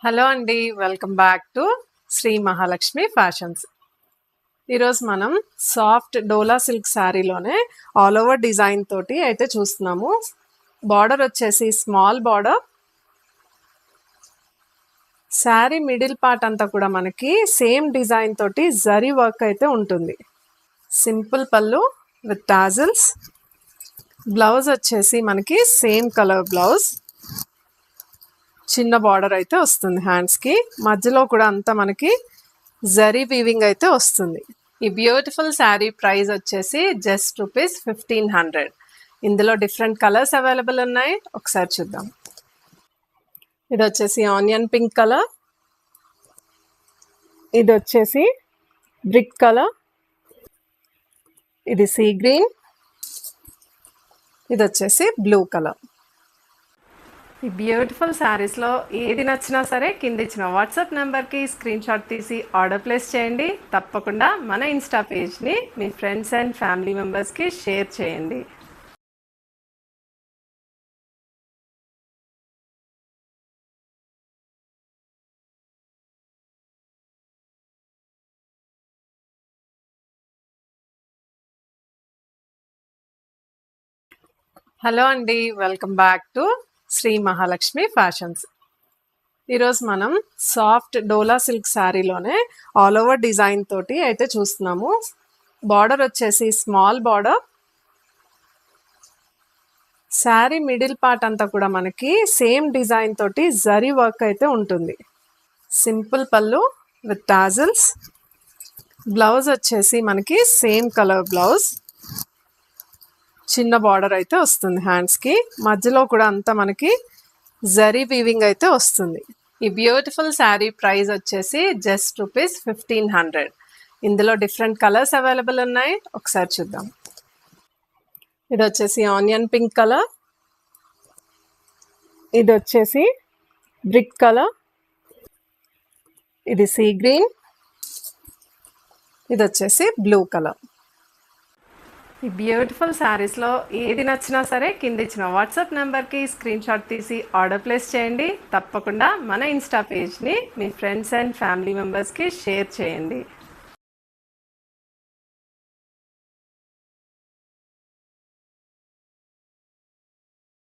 Hello అండి, welcome back to Sri Mahalakshmi fashions. ఈరోజు మనం సాఫ్ట్ డోలా సిల్క్ శారీలోనే ఆల్ ఓవర్ డిజైన్ తోటి అయితే చూస్తున్నాము. బార్డర్ వచ్చేసి small border. Sari middle part అంతా కూడా మనకి సేమ్ డిజైన్ తోటి జరీ వర్క్ అయితే ఉంటుంది. సింపుల్ పళ్ళు విత్ టాజిల్స్. బ్లౌజ్ వచ్చేసి మనకి సేమ్ కలర్ బ్లౌజ్. చిన్న బార్డర్ అయితే వస్తుంది హ్యాండ్స్కి. మధ్యలో కూడా అంతా మనకి జరీ వీవింగ్ అయితే వస్తుంది. ఈ బ్యూటిఫుల్ శారీ ప్రైస్ వచ్చేసి జస్ట్ ₹1500. ఇందులో డిఫరెంట్ కలర్స్ అవైలబుల్ ఉన్నాయి, ఒకసారి చూద్దాం. ఇది వచ్చేసి ఆనియన్ పింక్ కలర్, ఇది వచ్చేసి బ్రిక్ కలర్, ఇది సీ గ్రీన్, ఇది వచ్చేసి బ్లూ కలర్. ఈ బ్యూటిఫుల్ శారీస్లో ఏది నచ్చినా సరే కింద ఇచ్చిన వాట్సాప్ నెంబర్కి స్క్రీన్ షాట్ తీసి ఆర్డర్ ప్లేస్ చేయండి. తప్పకుండా మన ఇన్స్టా పేజ్ని మీ ఫ్రెండ్స్ అండ్ ఫ్యామిలీ మెంబర్స్కి షేర్ చేయండి. హలో అండి, welcome back to Sri Mahalakshmi fashions. ఈరోజు మనం సాఫ్ట్ డోలా సిల్క్ శారీలోనే ఆల్ ఓవర్ డిజైన్ తోటి అయితే చూస్తున్నాము. బార్డర్ వచ్చేసి small border. Sari middle part అంతా కూడా మనకి సేమ్ డిజైన్ తోటి జరీ వర్క్ అయితే ఉంటుంది. సింపుల్ పళ్ళు విత్ టాజిల్స్. బ్లౌజ్ వచ్చేసి మనకి సేమ్ కలర్ బ్లౌజ్. చిన్న బార్డర్ అయితే వస్తుంది హ్యాండ్స్కి. మధ్యలో కూడా అంతా మనకి జరీ వీవింగ్ అయితే వస్తుంది. ఈ బ్యూటిఫుల్ శారీ ప్రైస్ వచ్చేసి జస్ట్ ₹1500. ఇందులో డిఫరెంట్ కలర్స్ అవైలబుల్ ఉన్నాయి, ఒకసారి చూద్దాం. ఇది వచ్చేసి ఆనియన్ పింక్ కలర్, ఇది వచ్చేసి బ్రిక్ కలర్, ఇది సీ గ్రీన్, ఇది వచ్చేసి బ్లూ కలర్. ఈ బ్యూటిఫుల్ శారీస్లో ఏది నచ్చినా సరే కింద ఇచ్చిన వాట్సాప్ నెంబర్కి స్క్రీన్ షాట్ తీసి ఆర్డర్ ప్లేస్ చేయండి. తప్పకుండా మన ఇన్స్టా పేజ్ని మీ ఫ్రెండ్స్ అండ్ ఫ్యామిలీ మెంబర్స్కి షేర్ చేయండి.